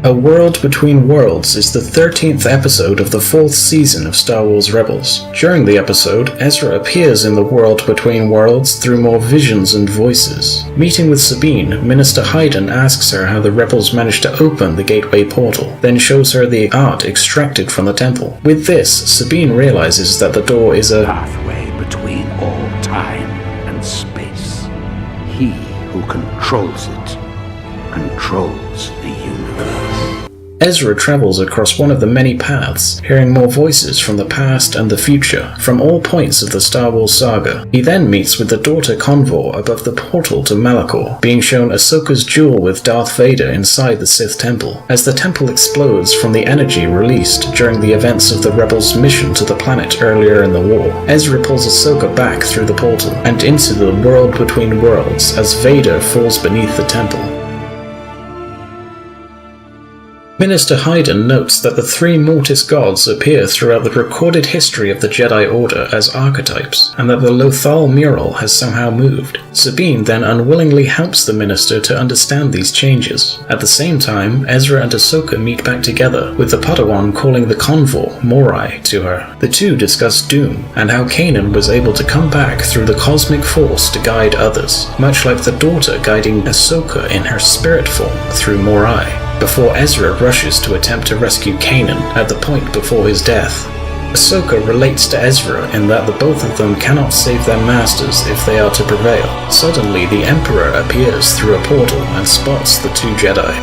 A World Between Worlds is the 13th episode of the 4th season of Star Wars Rebels. During the episode, Ezra appears in the World Between Worlds through more visions and voices. Meeting with Sabine, Minister Hayden asks her how the Rebels managed to open the Gateway portal, then shows her the art extracted from the temple. With this, Sabine realizes that the door is a pathway between all time and space. He who controls it controls the universe. Ezra travels across one of the many paths, hearing more voices from the past and the future, from all points of the Star Wars saga. He then meets with the daughter convoy above the portal to Malachor, being shown Ahsoka's duel with Darth Vader inside the Sith Temple. As the temple explodes from the energy released during the events of the Rebels' mission to the planet earlier in the war, Ezra pulls Ahsoka back through the portal and into the World Between Worlds as Vader falls beneath the temple. Minister Hayden notes that the three Mortis gods appear throughout the recorded history of the Jedi Order as archetypes, and that the Lothal mural has somehow moved. Sabine then unwillingly helps the minister to understand these changes. At the same time, Ezra and Ahsoka meet back together, with the Padawan calling the convoy Morai to her. The two discuss doom, and how Kanan was able to come back through the cosmic force to guide others, much like the daughter guiding Ahsoka in her spirit form through Morai, before Ezra rushes to attempt to rescue Kanan at the point before his death. Ahsoka relates to Ezra in that the both of them cannot save their masters if they are to prevail. Suddenly, the Emperor appears through a portal and spots the two Jedi.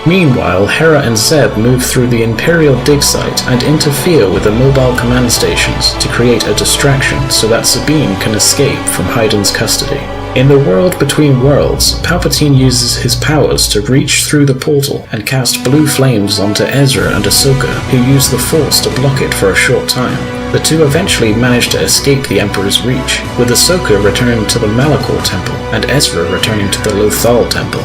Meanwhile, Hera and Zeb move through the Imperial dig site and interfere with the mobile command stations to create a distraction so that Sabine can escape from Hayden's custody. In the World Between Worlds, Palpatine uses his powers to reach through the portal and cast blue flames onto Ezra and Ahsoka, who use the Force to block it for a short time. The two eventually manage to escape the Emperor's reach, with Ahsoka returning to the Malachor Temple and Ezra returning to the Lothal Temple.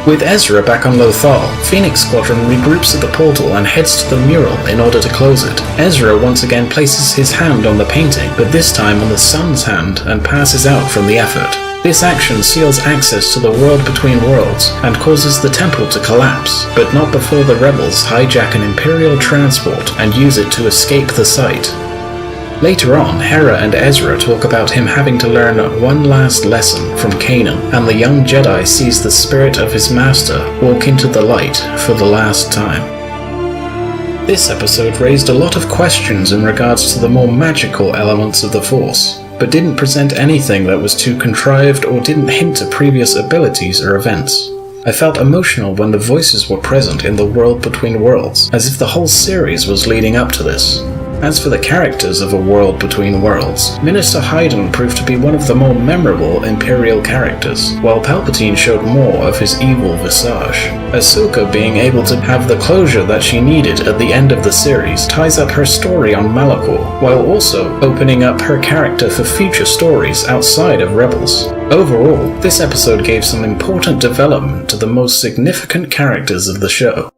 With Ezra back on Lothal, Phoenix Squadron regroups at the portal and heads to the mural in order to close it. Ezra once again places his hand on the painting, but this time on the sun's hand, and passes out from the effort. This action seals access to the World Between Worlds and causes the temple to collapse, but not before the rebels hijack an Imperial transport and use it to escape the site. Later on, Hera and Ezra talk about him having to learn one last lesson from Kanan, and the young Jedi sees the spirit of his master walk into the light for the last time. This episode raised a lot of questions in regards to the more magical elements of the Force, but didn't present anything that was too contrived or didn't hint at previous abilities or events. I felt emotional when the voices were present in the World Between Worlds, as if the whole series was leading up to this. As for the characters of A World Between Worlds, Minister Hayden proved to be one of the more memorable Imperial characters, while Palpatine showed more of his evil visage. Ahsoka being able to have the closure that she needed at the end of the series ties up her story on Malachor, while also opening up her character for future stories outside of Rebels. Overall, this episode gave some important development to the most significant characters of the show.